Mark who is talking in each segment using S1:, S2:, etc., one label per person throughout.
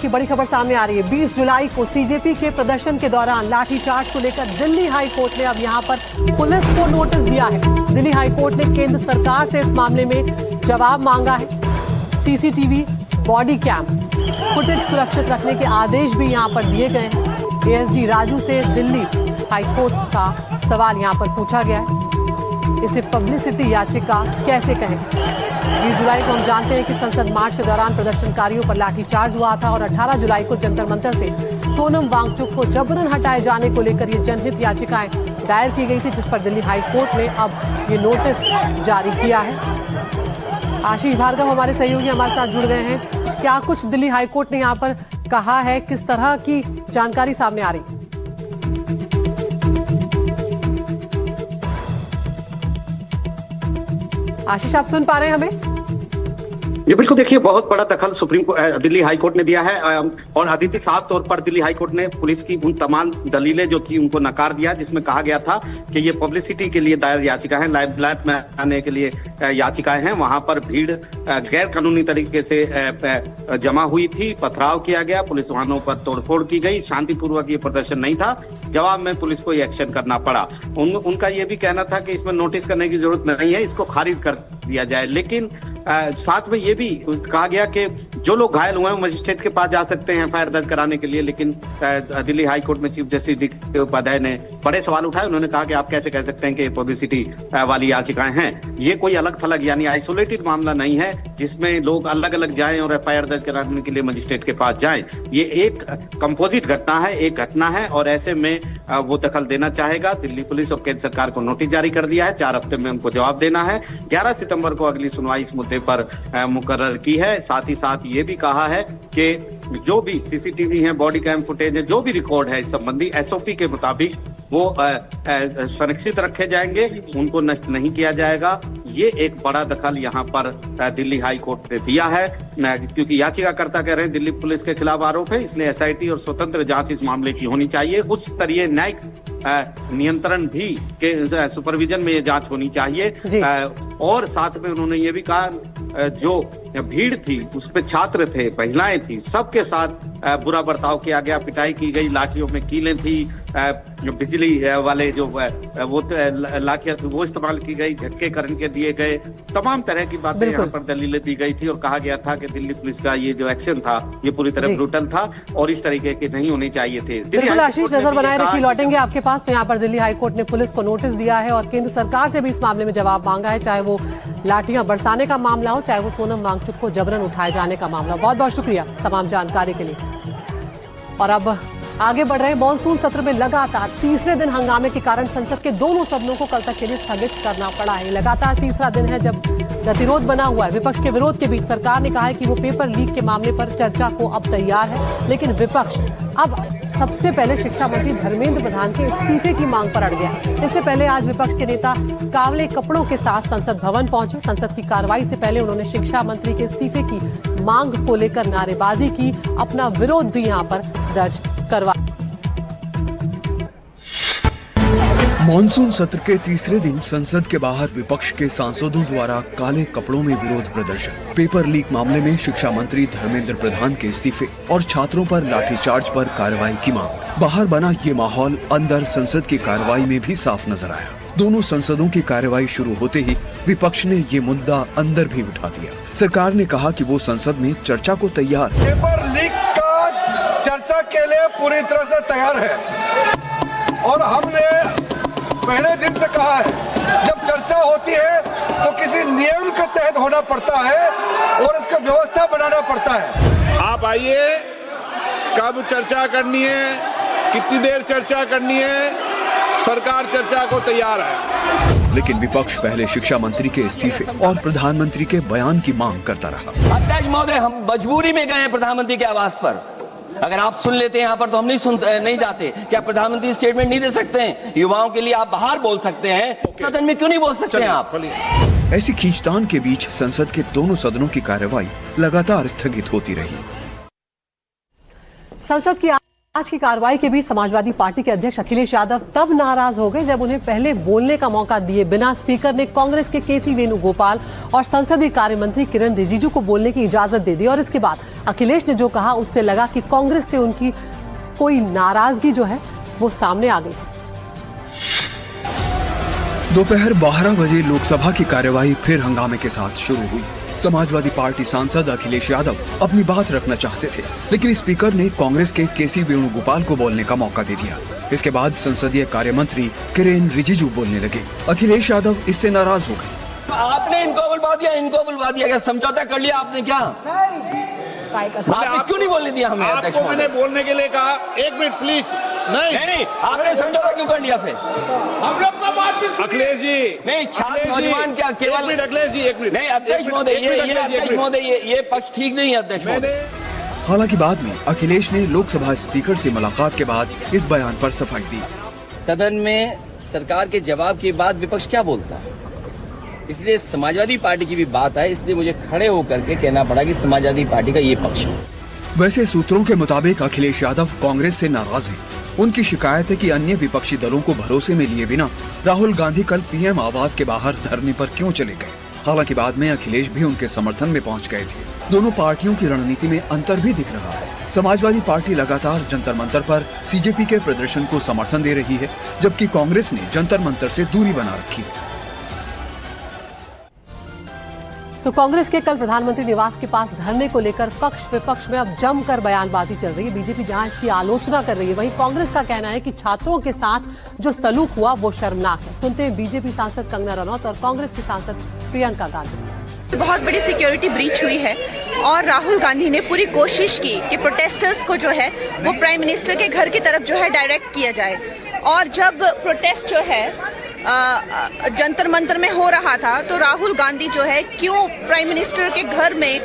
S1: की बड़ी खबर सामने आ रही है। 20 जुलाई को सीजेपी के प्रदर्शन के दौरान लाठीचार्ज को लेकर दिल्ली हाई कोर्ट ने अब यहां पर पुलिस को नोटिस दिया है। दिल्ली हाई कोर्ट ने केंद्र सरकार से इस मामले में जवाब मांगा है। सीसीटीवी, बॉडी कैम फुटेज सुरक्षित रखने के आदेश भी यहां पर दिए गए हैं। एएसजी राजू से दिल्ली हाई कोर्ट का सवाल यहां पर पूछा गया है, इसे पब्लिसिटी याचिका कैसे कहें। 20 जुलाई को हम जानते हैं कि संसद मार्च के दौरान प्रदर्शनकारियों पर लाठीचार्ज हुआ था और 18 जुलाई को जंतर मंतर से सोनम वांगचुक को जबरन हटाए जाने को लेकर ये जनहित याचिकाएं दायर की गई थी, जिस पर दिल्ली हाई कोर्ट ने अब ये नोटिस जारी किया है। आशीष भार्गव हमारे सहयोगी हमारे साथ जुड़ गए हैं। क्या कुछ दिल्ली हाई कोर्ट ने यहाँ पर कहा है, किस तरह की जानकारी सामने आ रही है? आशीष, आप सुन पा रहे हैं हमें?
S2: ये बिल्कुल, देखिए, बहुत बड़ा दखल दिल्ली हाई कोर्ट ने दिया है और आदित्य, साफ तौर पर दिल्ली हाई कोर्ट ने पुलिस की उन तमाम दलीलें जो थी उनको नकार दिया, जिसमें कहा गया था कि ये पब्लिसिटी के लिए दायर याचिका है, लाइफ में आने के लिए याचिकाएं हैं। वहां पर भीड़ गैर कानूनी तरीके से जमा हुई थी, पथराव किया गया, पुलिस वाहनों पर तोड़फोड़ की गई, शांतिपूर्वक ये प्रदर्शन नहीं था। जवाब में पुलिस को ये एक्शन करना पड़ा। उनका ये भी कहना था कि इसमें नोटिस करने की जरूरत नहीं है, इसको खारिज कर दिया जाए। लेकिन साथ में ये भी कहा गया कि जो लोग घायल हुए हैं मजिस्ट्रेट के पास जा सकते हैं एफआईआर दर्ज कराने के लिए। लेकिन दिल्ली हाई कोर्ट में चीफ जस्टिस डी उपाध्याय ने बड़े सवाल उठाए। उन्होंने कहा कि आप कैसे कह सकते हैं कि पब्लिसिटी वाली याचिकाएं हैं। ये कोई अलग थलग यानी आइसोलेटेड मामला नहीं है जिसमें लोग अलग अलग जाएं और एफआईआर दर्ज कराने के लिए मजिस्ट्रेट के पास जाएं। ये एक कंपोजिट घटना है, एक घटना है और ऐसे में वो दखल देना चाहेगा। दिल्ली पुलिस और केंद्र सरकार को नोटिस जारी कर दिया है, 4 हफ्ते में उनको जवाब देना है। 11 सितंबर को अगली सुनवाई इस मुद्दे पर मुकर्रर की है। साथ ही साथ ये भी कहा है कि जो भी सीसीटीवी है, बॉडी कैम फुटेज है, जो भी रिकॉर्ड है इस संबंधी एसओपी के मुताबिक वो संरक्षित रखे जाएंगे, उनको नष्ट नहीं किया जाएगा। ये एक बड़ा दखल यहाँ पर दिल्ली हाई कोर्ट ने दिया है, क्योंकि याचिकाकर्ता कह रहे हैं दिल्ली पुलिस के खिलाफ आरोप है, इसलिए एसआईटी और स्वतंत्र जांच इस मामले की होनी चाहिए। उच्च स्तरीय न्यायिक नियंत्रण भी के सुपरविजन में ये जांच होनी चाहिए। और साथ में उन्होंने ये भी कहा जो भीड़ थी उसपे छात्र थे, महिलाएं थी, सबके साथ बुरा बर्ताव किया गया, पिटाई की गई, लाठियों में कीलें थी, बिजली वाले जो वो लाठियां थी वो इस्तेमाल की गई, झटके करंट के दिए गए, तमाम तरह की बातें यहाँ पर दलीलें दी गई थी और कहा गया था कि दिल्ली पुलिस का ये जो एक्शन था ये पूरी तरह ब्रूटल था और इस तरीके के नहीं होने चाहिए थे।
S1: बिल्कुल आशीष, नजर बनाए रखिए, लौटेंगे आपके पास। तो यहाँ पर दिल्ली हाईकोर्ट ने पुलिस को नोटिस दिया है और केंद्र सरकार से भी इस मामले में जवाब मांगा है, चाहे वो लाठियां बरसाने का मामला हो, चाहे वो सोनम वांगचुक को जबरन उठाए जाने का मामला। बहुत बहुत शुक्रिया तमाम जानकारी के लिए। और अब आगे बढ़ रहे मॉनसून सत्र में लगातार तीसरे दिन हंगामे के कारण संसद के दोनों सदनों को कल तक के लिए स्थगित करना पड़ा है। लगातार तीसरा दिन है जब गतिरोध बना हुआ है। विपक्ष के विरोध के बीच सरकार ने कहा है कि वो पेपर लीक के मामले पर चर्चा को अब तैयार है, लेकिन विपक्ष अब सबसे पहले शिक्षा मंत्री धर्मेंद्र प्रधान के इस्तीफे की मांग पर अड़ गया है। इससे पहले आज विपक्ष के नेता कावले कपड़ों के साथ संसद भवन पहुंचे। संसद की कार्रवाई से पहले उन्होंने शिक्षा मंत्री के इस्तीफे की मांग को लेकर नारेबाजी की, अपना विरोध भी यहां पर दर्ज करवा।
S3: मॉनसून सत्र के तीसरे दिन संसद के बाहर विपक्ष के सांसदों द्वारा काले कपड़ों में विरोध प्रदर्शन, पेपर लीक मामले में शिक्षा मंत्री धर्मेंद्र प्रधान के इस्तीफे और छात्रों पर लाठीचार्ज पर कार्रवाई की मांग। बाहर बना ये माहौल अंदर संसद की कार्रवाई में भी साफ नजर आया। दोनों संसदों की कार्रवाई शुरू होते ही विपक्ष ने ये मुद्दा अंदर भी उठा दिया। सरकार ने कहा कि वो संसद में चर्चा को तैयार,
S4: पेपर लीक का चर्चा के लिए पूरी तरह से तैयार है और हमने पहले दिन से कहा है जब चर्चा होती है तो किसी नियम के तहत होना पड़ता है और इसका व्यवस्था बनाना पड़ता है।
S5: आप आइए, कब चर्चा करनी है, कितनी देर चर्चा करनी है, सरकार चर्चा को तैयार है।
S3: लेकिन विपक्ष पहले शिक्षा मंत्री के इस्तीफे और प्रधानमंत्री के बयान की मांग करता रहा।
S6: अध्यक्ष महोदय, हम मजबूरी में गए हैं प्रधानमंत्री के आवास पर। अगर आप सुन लेते हैं यहाँ पर तो हम नहीं जाते। क्या प्रधानमंत्री स्टेटमेंट नहीं दे सकते हैं? युवाओं के लिए आप बाहर बोल सकते हैं, सदन में क्यों नहीं बोल सकते हैं आप?
S3: ऐसी खींचतान के बीच संसद के दोनों सदनों की कार्यवाही लगातार स्थगित होती रही।
S1: संसद की आज की कार्रवाई के बीच समाजवादी पार्टी के अध्यक्ष अखिलेश यादव तब नाराज हो गए जब उन्हें पहले बोलने का मौका दिए बिना स्पीकर ने कांग्रेस के केसी वेणुगोपाल और संसदीय कार्य मंत्री किरण रिजिजू को बोलने की इजाजत दे दी। और इसके बाद अखिलेश ने जो कहा उससे लगा कि कांग्रेस से उनकी कोई नाराजगी जो है वो सामने आ गई।
S3: दोपहर 12 बजे लोकसभा की कार्यवाही फिर हंगामे के साथ शुरू हुई। समाजवादी पार्टी सांसद अखिलेश यादव अपनी बात रखना चाहते थे, लेकिन स्पीकर ने कांग्रेस के केसी वेणुगोपाल को बोलने का मौका दे दिया। इसके बाद संसदीय कार्य मंत्री किरण रिजिजू बोलने लगे। अखिलेश यादव इससे नाराज हो गए।
S6: आपने इनको बुलवा दिया क्या? समझौता कर लिया आपने क्या? आपने क्यों नहीं बोलने दिया हमें?
S5: आपको मैंने बोलने के लिए कहा, एक मिनट प्लीज।
S6: नहीं, आपने समझौता क्यों कर लिया फिर?
S5: हम लोग का बात अखिलेश जी
S6: नहीं, छात्र नौजवान क्या केवल
S5: अखिलेश जी एक मिनट
S6: नहीं, अध्यक्ष महोदय ये पक्ष ठीक नहीं है अध्यक्ष महोदय।
S3: हालांकि बाद में अखिलेश ने लोकसभा स्पीकर से मुलाकात के बाद इस बयान पर सफाई दी।
S7: सदन में सरकार के जवाब के बाद विपक्ष क्या बोलता है, इसलिए समाजवादी पार्टी की भी बात है, इसलिए मुझे खड़े होकर के कहना पड़ा कि समाजवादी पार्टी का ये पक्ष है।
S3: वैसे सूत्रों के मुताबिक अखिलेश यादव कांग्रेस से नाराज हैं। उनकी शिकायत है कि अन्य विपक्षी दलों को भरोसे में लिए बिना राहुल गांधी कल पीएम आवास के बाहर धरने पर क्यों चले गए। हालांकि बाद में अखिलेश भी उनके समर्थन में पहुंच गए थे। दोनों पार्टियों की रणनीति में अंतर भी दिख रहा है। समाजवादी पार्टी लगातार जंतर मंतर पर सीजेपी के प्रदर्शन को समर्थन दे रही है, जबकि कांग्रेस ने जंतर मंतर से दूरी बना रखी है।
S1: तो कांग्रेस के कल प्रधानमंत्री निवास के पास धरने को लेकर पक्ष विपक्ष में अब जमकर बयानबाजी चल रही है। बीजेपी जहां इसकी आलोचना कर रही है, वहीं कांग्रेस का कहना है कि छात्रों के साथ जो सलूक हुआ वो शर्मनाक है। सुनते हैं बीजेपी सांसद कंगना रनौत और कांग्रेस की सांसद प्रियंका गांधी।
S8: बहुत बड़ी सिक्योरिटी ब्रीच हुई है और राहुल गांधी ने पूरी कोशिश की कि प्रोटेस्टर्स को जो है वो प्राइम मिनिस्टर के घर की तरफ जो है डायरेक्ट किया जाए। और जब प्रोटेस्ट जो है जंतर मंतर में हो रहा था तो राहुल गांधी जो है क्यों प्राइम मिनिस्टर के घर में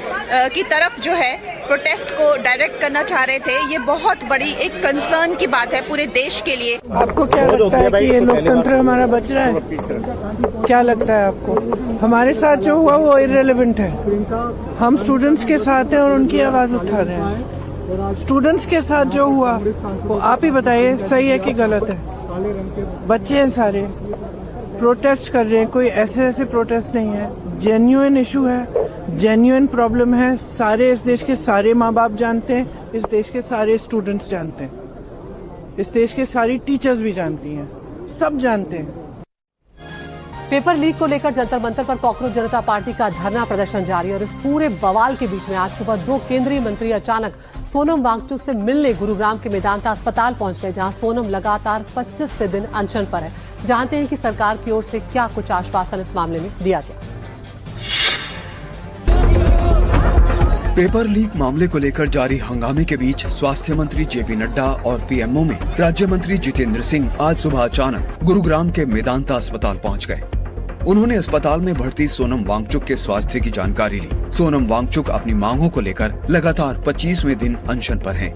S8: की तरफ जो है प्रोटेस्ट को डायरेक्ट करना चाह रहे थे, ये बहुत बड़ी एक कंसर्न की बात है पूरे देश के लिए।
S9: आपको क्या लगता है कि ये लोकतंत्र हमारा बच रहा है? क्या लगता है आपको? हमारे साथ जो हुआ वो इररिलेवेंट है। हम स्टूडेंट्स के साथ हैं और उनकी आवाज उठा रहे हैं। स्टूडेंट्स के साथ जो हुआ वो आप ही बताइए, सही है कि गलत है? बच्चे हैं सारे, प्रोटेस्ट कर रहे हैं, कोई ऐसे प्रोटेस्ट नहीं है, जेन्युइन इशू है, जेन्युइन प्रॉब्लम है। सारे इस देश के सारे माँ बाप जानते हैं, इस देश के सारे स्टूडेंट्स जानते हैं, इस देश के सारी टीचर्स भी जानती हैं, सब जानते हैं।
S1: पेपर लीक को लेकर जंतर मंतर पर कॉकरोच जनता पार्टी का धरना प्रदर्शन जारी है और इस पूरे बवाल के बीच में आज सुबह 2 केंद्रीय मंत्री अचानक सोनम वांगचुक से मिलने गुरुग्राम के मेदांता अस्पताल पहुंच गए, जहां सोनम लगातार 25वें दिन अनशन पर है। जानते हैं कि सरकार की ओर से क्या कुछ आश्वासन इस मामले में दिया गया।
S3: पेपर लीक मामले को लेकर जारी हंगामे के बीच स्वास्थ्य मंत्री जेपी नड्डा और पीएमओ में राज्य मंत्री जितेंद्र सिंह आज सुबह अचानक गुरुग्राम के मेदांता अस्पताल पहुंच गए। उन्होंने अस्पताल में भर्ती सोनम वांगचुक के स्वास्थ्य की जानकारी ली। सोनम वांगचुक अपनी मांगों को लेकर लगातार 25वें दिन अनशन पर हैं।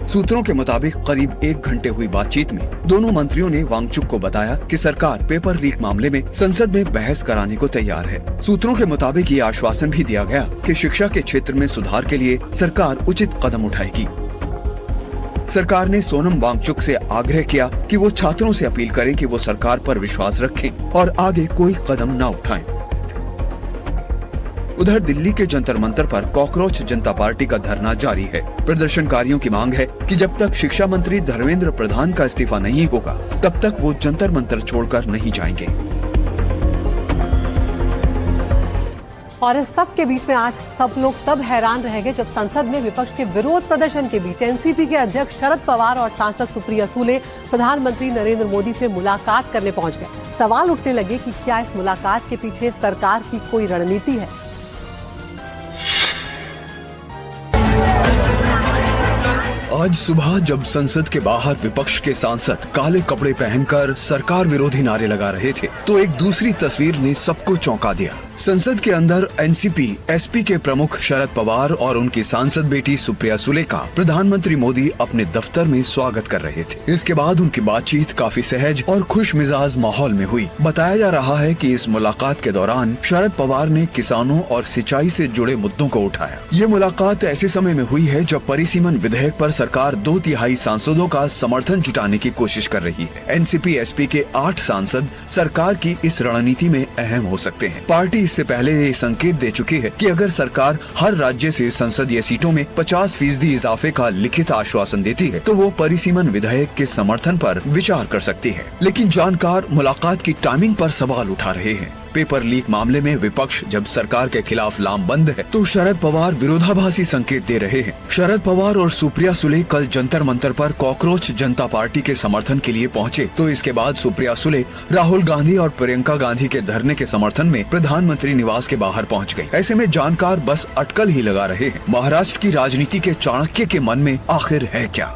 S3: सूत्रों के मुताबिक करीब 1 घंटे हुई बातचीत में दोनों मंत्रियों ने वांगचुक को बताया कि सरकार पेपर लीक मामले में संसद में बहस कराने को तैयार है। सूत्रों के मुताबिक ये आश्वासन भी दिया गया कि शिक्षा के क्षेत्र में सुधार के लिए सरकार उचित कदम उठाएगी। सरकार ने सोनम वांगचुक से आग्रह किया कि वो छात्रों से अपील करें कि वो सरकार पर विश्वास रखें और आगे कोई कदम न उठाएं। उधर दिल्ली के जंतर मंतर पर कॉकरोच जनता पार्टी का धरना जारी है। प्रदर्शनकारियों की मांग है कि जब तक शिक्षा मंत्री धर्मेंद्र प्रधान का इस्तीफा नहीं होगा तब तक वो जंतर मंतर छोड़कर नहीं जाएंगे।
S1: और इस सब के बीच में आज सब लोग तब हैरान रह गए जब संसद में विपक्ष के विरोध प्रदर्शन के बीच एनसीपी के अध्यक्ष शरद पवार और सांसद सुप्रिया सूले प्रधानमंत्री नरेंद्र मोदी से मुलाकात करने पहुंच गए। सवाल उठने लगे कि क्या इस मुलाकात के पीछे सरकार की कोई रणनीति है।
S3: आज सुबह जब संसद के बाहर विपक्ष के सांसद काले कपड़े पहनकर सरकार विरोधी नारे लगा रहे थे तो एक दूसरी तस्वीर ने सबको चौंका दिया। संसद के अंदर एनसीपी एसपी के प्रमुख शरद पवार और उनकी सांसद बेटी सुप्रिया सुले का प्रधानमंत्री मोदी अपने दफ्तर में स्वागत कर रहे थे। इसके बाद उनकी बातचीत काफी सहज और खुश मिजाज माहौल में हुई। बताया जा रहा है कि इस मुलाकात के दौरान शरद पवार ने किसानों और सिंचाई से जुड़े मुद्दों को उठाया। ये मुलाकात ऐसे समय में हुई है जब परिसीमन विधेयक पर सरकार 2/3 सांसदों का समर्थन जुटाने की कोशिश कर रही है। एनसीपी एसपी के 8 सांसद सरकार की इस रणनीति में अहम हो सकते हैं। पार्टी इससे पहले ये संकेत दे चुकी है कि अगर सरकार हर राज्य से संसदीय सीटों में 50% इजाफे का लिखित आश्वासन देती है तो वो परिसीमन विधेयक के समर्थन पर विचार कर सकती है। लेकिन जानकार मुलाकात की टाइमिंग पर सवाल उठा रहे हैं। पेपर लीक मामले में विपक्ष जब सरकार के खिलाफ लामबंद है तो शरद पवार विरोधाभासी संकेत दे रहे हैं। शरद पवार और सुप्रिया सुले कल जंतर मंतर पर कॉकरोच जनता पार्टी के समर्थन के लिए पहुंचे तो इसके बाद सुप्रिया सुले राहुल गांधी और प्रियंका गांधी के धरने के समर्थन में प्रधानमंत्री निवास के बाहर पहुंच गए। ऐसे में जानकार बस अटकल ही लगा रहे हैं। महाराष्ट्र की राजनीति के चाणक्य के मन में आखिर है क्या?